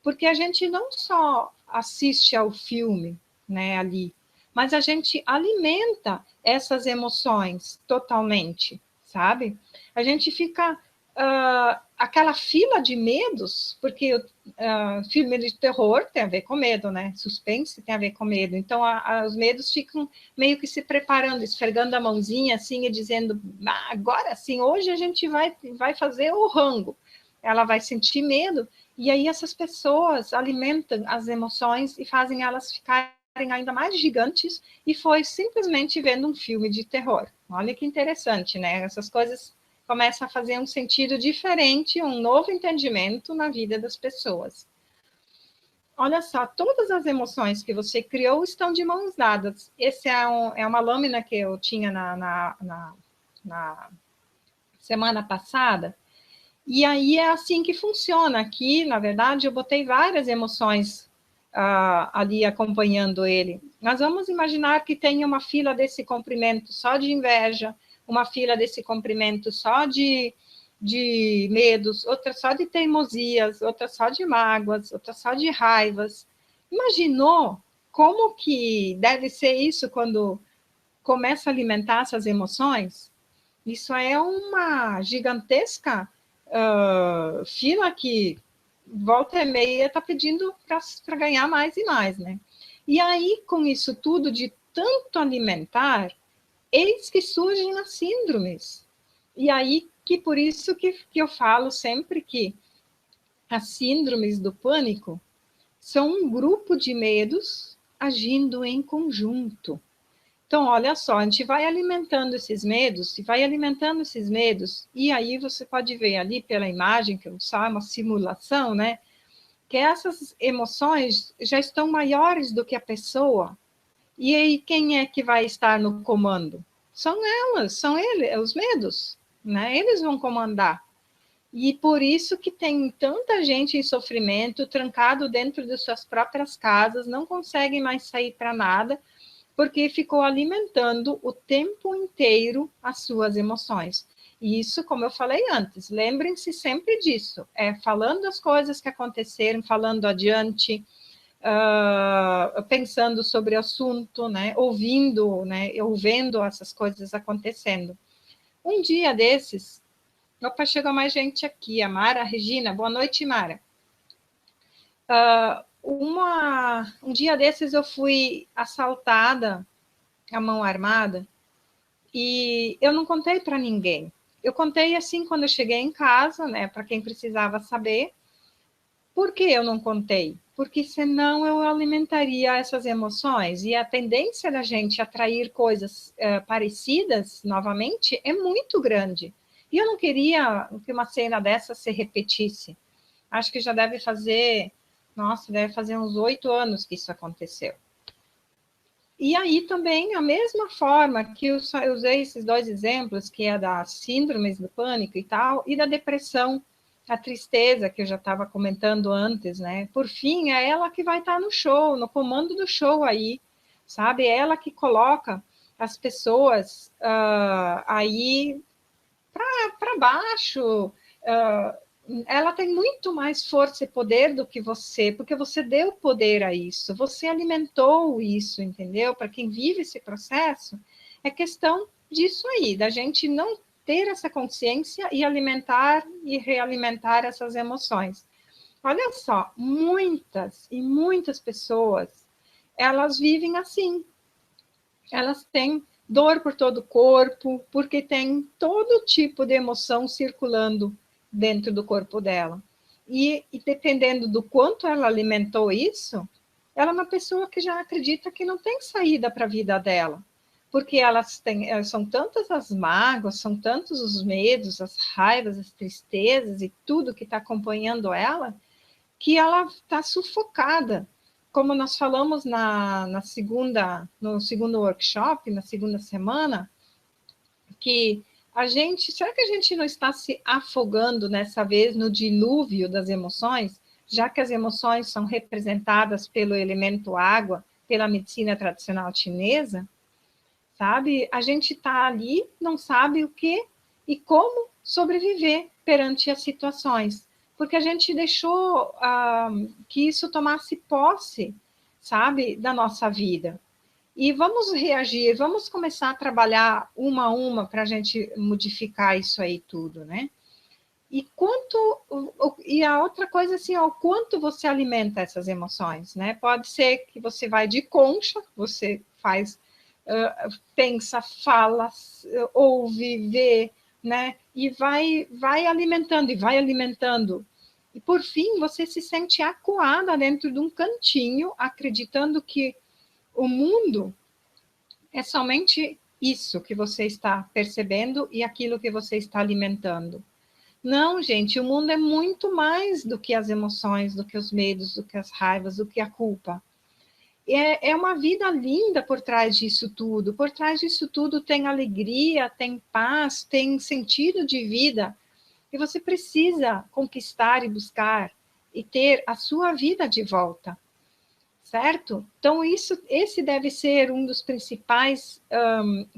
Speaker 1: porque a gente não só assiste ao filme, né, ali, mas a gente alimenta essas emoções totalmente, sabe? A gente fica aquela fila de medos, porque filme de terror tem a ver com medo, né? Suspense tem a ver com medo. Então, os medos ficam meio que se preparando, esfregando a mãozinha assim e dizendo, agora sim, hoje a gente vai fazer o rango. Ela vai sentir medo, e aí essas pessoas alimentam as emoções e fazem elas ficarem ainda mais gigantes, e foi simplesmente vendo um filme de terror. Olha que interessante, né? Essas coisas começam a fazer um sentido diferente, um novo entendimento na vida das pessoas. Olha só, todas as emoções que você criou estão de mãos dadas. Esse é uma lâmina que eu tinha na semana passada, e aí é assim que funciona. Aqui, na verdade, eu botei várias emoções ali acompanhando ele. Nós vamos imaginar que tem uma fila desse comprimento só de inveja, uma fila desse comprimento só de medos, outra só de teimosias, outra só de mágoas, outra só de raivas. Imaginou como que deve ser isso quando começa a alimentar essas emoções? Isso é uma gigantesca fila que volta e meia está pedindo para ganhar mais e mais, né? E aí, com isso tudo de tanto alimentar, eis que surgem as síndromes. E aí, que por isso que eu falo sempre que as síndromes do pânico são um grupo de medos agindo em conjunto. Então, olha só, a gente vai alimentando esses medos, e vai alimentando esses medos, e aí você pode ver ali pela imagem, que eu só é uma simulação, né? Que essas emoções já estão maiores do que a pessoa. E aí, quem é que vai estar no comando? São elas, são eles, os medos, né? Eles vão comandar. E por isso que tem tanta gente em sofrimento, trancado dentro de suas próprias casas, não conseguem mais sair para nada, porque ficou alimentando o tempo inteiro as suas emoções. E isso, como eu falei antes, lembrem-se sempre disso, é falando as coisas que aconteceram, falando adiante, pensando sobre o assunto, né, ouvindo essas coisas acontecendo. Um dia desses, opa, chegou mais gente aqui, a Mara, a Regina, boa noite, Mara. Um dia desses eu fui assaltada a mão armada, e eu não contei para ninguém. Eu contei assim quando eu cheguei em casa, né, para quem precisava saber. Por que eu não contei? Porque senão eu alimentaria essas emoções, e a tendência da gente atrair coisas parecidas novamente é muito grande. E eu não queria que uma cena dessa se repetisse. Acho que já deve fazer uns 8 anos que isso aconteceu. E aí também, a mesma forma que eu usei esses 2 exemplos, que é da síndrome do pânico e tal, e da depressão, a tristeza, que eu já estava comentando antes, né? Por fim, é ela que vai estar no show, no comando do show aí, sabe? É ela que coloca as pessoas aí para baixo, ela tem muito mais força e poder do que você, porque você deu poder a isso, você alimentou isso, entendeu? Para quem vive esse processo, é questão disso aí, da gente não ter essa consciência e alimentar e realimentar essas emoções. Olha só, muitas e muitas pessoas, elas vivem assim, elas têm dor por todo o corpo, porque tem todo tipo de emoção circulando dentro do corpo dela. E dependendo do quanto ela alimentou isso, ela é uma pessoa que já acredita que não tem saída para a vida dela, porque elas são tantas as mágoas, são tantos os medos, as raivas, as tristezas e tudo que está acompanhando ela, que ela está sufocada. Como nós falamos no segundo workshop, na segunda semana, que será que a gente não está se afogando nessa vez no dilúvio das emoções, já que as emoções são representadas pelo elemento água, pela medicina tradicional chinesa, sabe? A gente está ali, não sabe o que e como sobreviver perante as situações, porque a gente deixou que isso tomasse posse, sabe, da nossa vida. E vamos reagir, vamos começar a trabalhar uma a uma para a gente modificar isso aí tudo, né? E a outra coisa assim, o quanto você alimenta essas emoções, né? Pode ser que você vai de concha, você faz, pensa, fala, ouve, vê, né? E vai alimentando e vai alimentando. E por fim, você se sente acuada dentro de um cantinho, acreditando que o mundo é somente isso que você está percebendo e aquilo que você está alimentando. Não, gente, o mundo é muito mais do que as emoções, do que os medos, do que as raivas, do que a culpa. É uma vida linda por trás disso tudo. Por trás disso tudo tem alegria, tem paz, tem sentido de vida. E você precisa conquistar e buscar e ter a sua vida de volta, certo? Então, esse deve ser um dos principais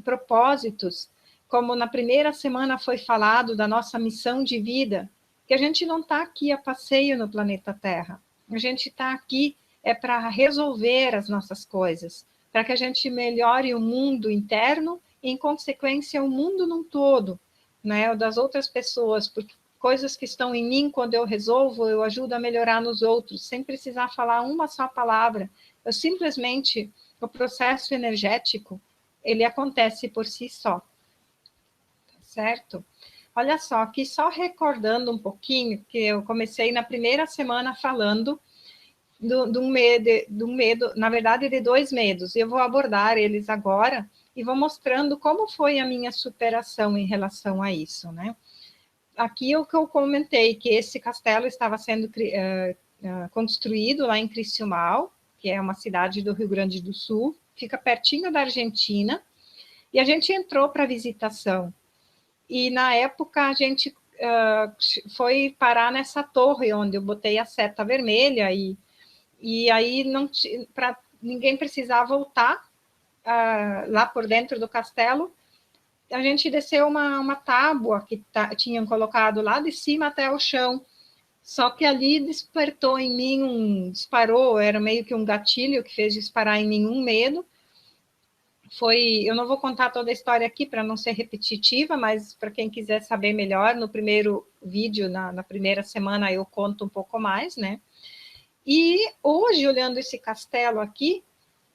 Speaker 1: propósitos, como na primeira semana foi falado da nossa missão de vida, que a gente não está aqui a passeio no planeta Terra, a gente está aqui para resolver as nossas coisas, para que a gente melhore o mundo interno e, em consequência, o mundo num todo, né, o das outras pessoas, porque coisas que estão em mim, quando eu resolvo, eu ajudo a melhorar nos outros, sem precisar falar uma só palavra. Eu simplesmente, o processo energético, ele acontece por si só. Tá certo? Olha só, aqui só recordando um pouquinho, que eu comecei na primeira semana falando do medo, na verdade, de 2 medos. Eu vou abordar eles agora, e vou mostrando como foi a minha superação em relação a isso, né? Aqui é o que eu comentei, que esse castelo estava sendo construído lá em Criciúmal, que é uma cidade do Rio Grande do Sul, fica pertinho da Argentina, e a gente entrou para visitação. E na época a gente foi parar nessa torre onde eu botei a seta vermelha e aí não ninguém precisava voltar lá por dentro do castelo. A gente desceu uma tábua que tinham colocado lá de cima até o chão. Só que ali despertou em mim disparou, era meio que um gatilho que fez disparar em mim um medo. Eu não vou contar toda a história aqui para não ser repetitiva, mas para quem quiser saber melhor, no primeiro vídeo, na primeira semana, eu conto um pouco mais, né? E hoje, olhando esse castelo aqui,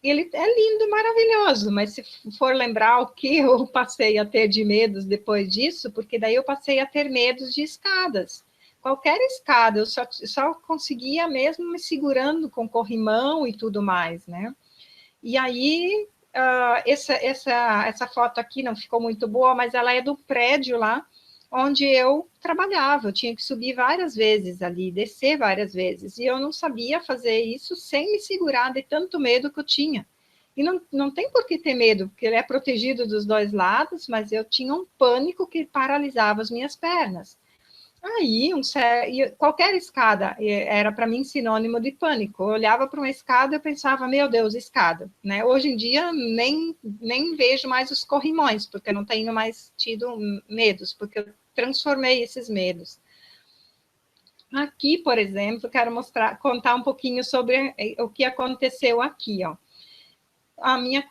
Speaker 1: ele é lindo, maravilhoso, mas se for lembrar o que eu passei a ter de medos depois disso, porque daí eu passei a ter medos de escadas. Qualquer escada, eu só conseguia mesmo me segurando com corrimão e tudo mais, né? E aí, essa foto aqui não ficou muito boa, mas ela é do prédio lá onde eu trabalhava. Eu tinha que subir várias vezes ali, descer várias vezes, e eu não sabia fazer isso sem me segurar de tanto medo que eu tinha. E não tem por que ter medo, porque ele é protegido dos dois lados, mas eu tinha um pânico que paralisava as minhas pernas. Aí, qualquer escada era para mim sinônimo de pânico. Eu olhava para uma escada e pensava, meu Deus, escada. Né? Hoje em dia, nem vejo mais os corrimões, porque eu não tenho mais tido medos, porque eu transformei esses medos. Aqui, por exemplo, quero contar um pouquinho sobre o que aconteceu aqui. Ó. A minha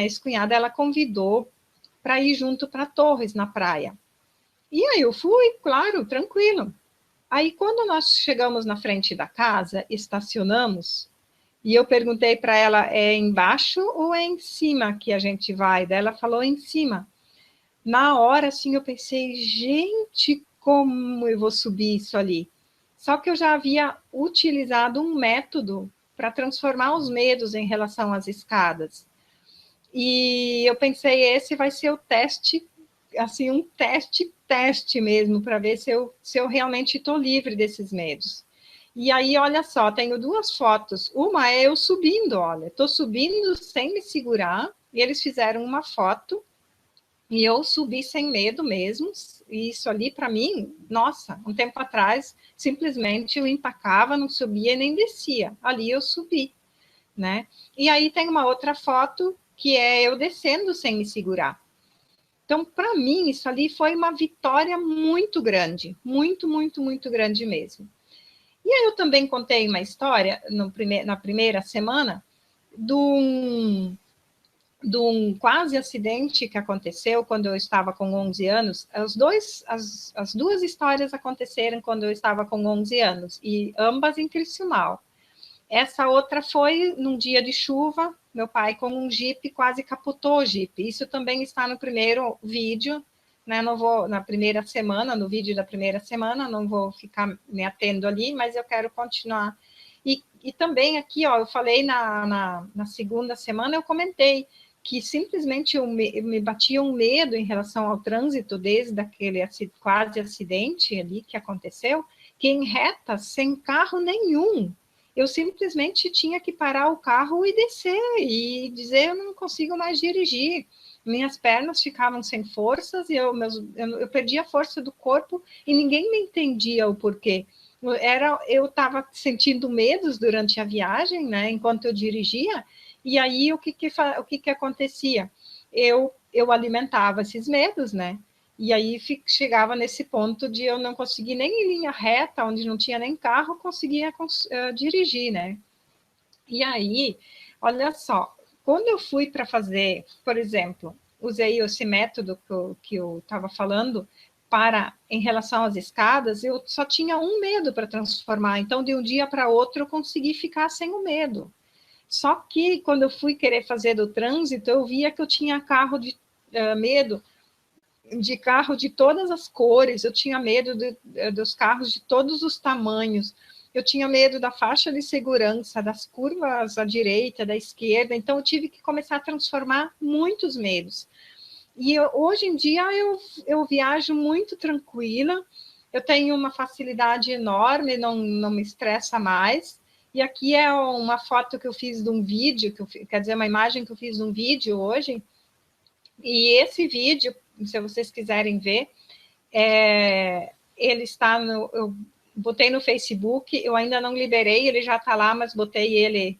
Speaker 1: ex-cunhada, ela convidou para ir junto para Torres, na praia. E aí eu fui, claro, tranquilo. Aí quando nós chegamos na frente da casa, estacionamos, e eu perguntei para ela, é embaixo ou é em cima que a gente vai? Daí ela falou em cima. Na hora, assim, eu pensei, gente, como eu vou subir isso ali? Só que eu já havia utilizado um método para transformar os medos em relação às escadas. E eu pensei, esse vai ser o teste, assim, um teste mesmo, para ver se eu realmente estou livre desses medos. E aí, olha só, tenho duas fotos. Uma é eu subindo, olha, estou subindo sem me segurar, e eles fizeram uma foto, e eu subi sem medo mesmo, e isso ali, para mim, nossa, um tempo atrás, simplesmente eu empacava, não subia e nem descia. Ali eu subi, né? E aí tem uma outra foto, que é eu descendo sem me segurar. Então, para mim, isso ali foi uma vitória muito grande, muito, muito, muito grande mesmo. E aí eu também contei uma história na primeira semana de um quase acidente que aconteceu quando eu estava com 11 anos. As duas histórias aconteceram quando eu estava com 11 anos, e ambas em Criciúmal. Essa outra foi num dia de chuva, meu pai com um Jeep quase capotou o Jeep. Isso também está no primeiro vídeo, né? Não vou, na primeira semana, no vídeo da primeira semana, não vou ficar me atendo ali, mas eu quero continuar. E também aqui, ó, eu falei na segunda semana, eu comentei que simplesmente me batia um medo em relação ao trânsito, desde aquele quase acidente ali que aconteceu, que em reta, sem carro nenhum, eu simplesmente tinha que parar o carro e descer, e dizer, eu não consigo mais dirigir. Minhas pernas ficavam sem forças, e eu perdi a força do corpo, e ninguém me entendia o porquê. Eu estava sentindo medos durante a viagem, né, enquanto eu dirigia, e aí o que acontecia? Eu alimentava esses medos, né? E aí chegava nesse ponto de eu não conseguir nem em linha reta, onde não tinha nem carro, conseguia dirigir, né? E aí, olha só, quando eu fui para fazer, por exemplo, usei esse método que eu estava falando em relação às escadas, eu só tinha um medo para transformar. Então, de um dia para outro, eu consegui ficar sem o medo. Só que quando eu fui querer fazer do trânsito, eu via que eu tinha medo de carro de todas as cores, eu tinha medo dos carros de todos os tamanhos. eu tinha medo da faixa de segurança, das curvas à direita, da esquerda, então eu tive que começar a transformar muitos medos. E hoje em dia eu viajo muito tranquila, eu tenho uma facilidade enorme, não me estressa mais. E aqui é uma foto que eu fiz de um vídeo, quer dizer, uma imagem que eu fiz de um vídeo hoje. E esse vídeo, se vocês quiserem ver, ele está eu botei no Facebook, eu ainda não liberei, ele já está lá, mas botei ele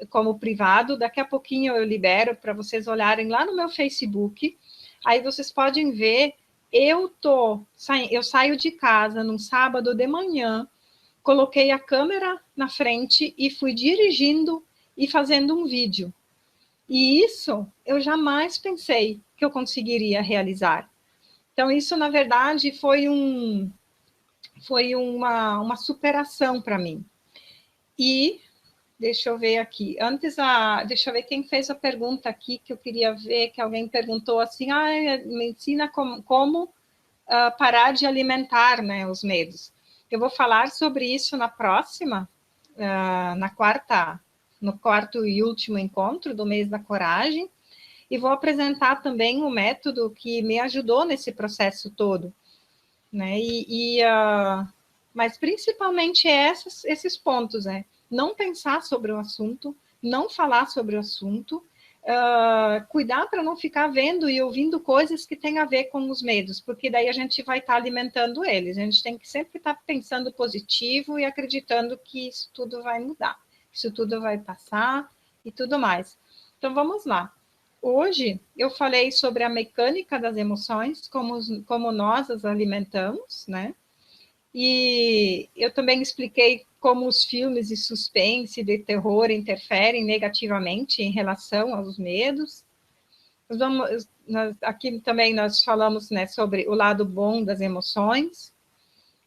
Speaker 1: como privado. Daqui a pouquinho eu libero para vocês olharem lá no meu Facebook. Aí vocês podem ver, eu saio de casa num sábado de manhã, coloquei a câmera na frente e fui dirigindo e fazendo um vídeo. E isso eu jamais pensei que eu conseguiria realizar. Então, isso, na verdade, foi uma superação para mim. E, deixa eu ver aqui, deixa eu ver quem fez a pergunta aqui, que eu queria ver, que alguém perguntou assim, me ensina como parar de alimentar, né, os medos. Eu vou falar sobre isso na próxima, no quarto e último encontro do mês da coragem, e vou apresentar também o método que me ajudou nesse processo todo, né? Mas principalmente esses pontos, né? Não pensar sobre o assunto, não falar sobre o assunto, cuidar para não ficar vendo e ouvindo coisas que têm a ver com os medos, porque daí a gente vai estar alimentando eles. A gente tem que sempre estar pensando positivo e acreditando que isso tudo vai mudar, isso tudo vai passar e tudo mais. Então, vamos lá. Hoje eu falei sobre a mecânica das emoções, como nós as alimentamos, né? E eu também expliquei como os filmes de suspense e de terror interferem negativamente em relação aos medos. Aqui também nós falamos, né, sobre o lado bom das emoções.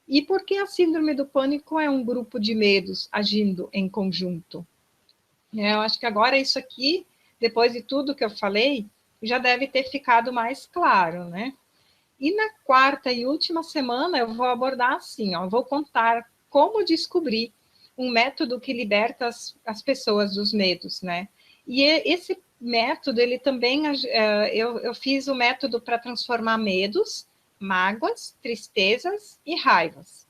Speaker 1: E por que a síndrome do pânico é um grupo de medos agindo em conjunto? Eu acho que agora isso aqui, depois de tudo que eu falei, já deve ter ficado mais claro, né? E na quarta e última semana eu vou abordar assim, ó, vou contar como descobrir um método que liberta as pessoas dos medos, né? E esse método, ele também, eu fiz o método para transformar medos, mágoas, tristezas e raivas.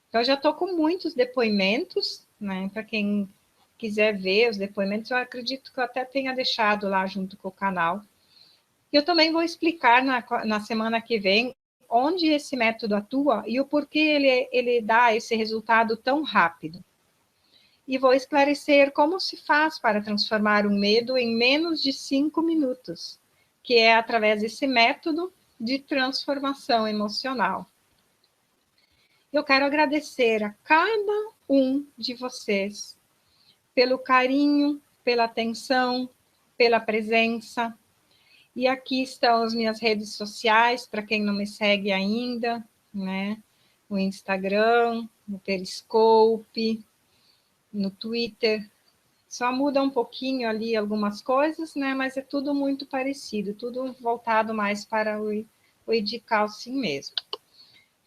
Speaker 1: Então, eu já estou com muitos depoimentos, né? Para quem quiser ver os depoimentos, eu acredito que eu até tenha deixado lá junto com o canal. Eu também vou explicar na semana que vem onde esse método atua e o porquê ele dá esse resultado tão rápido. E vou esclarecer como se faz para transformar um medo em menos de 5 minutos, que é através desse método de transformação emocional. Eu quero agradecer a cada um de vocês pelo carinho, pela atenção, pela presença. E aqui estão as minhas redes sociais, para quem não me segue ainda, né? O Instagram, no Periscope, no Twitter. Só muda um pouquinho ali algumas coisas, né? Mas é tudo muito parecido, tudo voltado mais para o Edical, sim mesmo.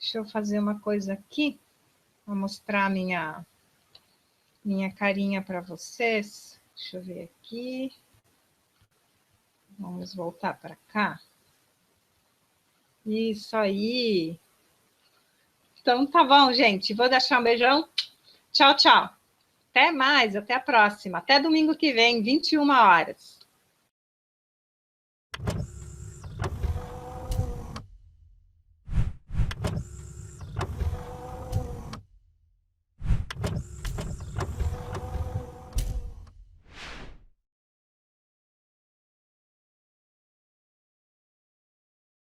Speaker 1: Deixa eu fazer uma coisa aqui, vou mostrar minha carinha para vocês. Deixa eu ver aqui. Vamos voltar para cá. Isso aí. Então, tá bom, gente. Vou deixar um beijão. Tchau, tchau. Até mais, até a próxima. Até domingo que vem, 21 horas.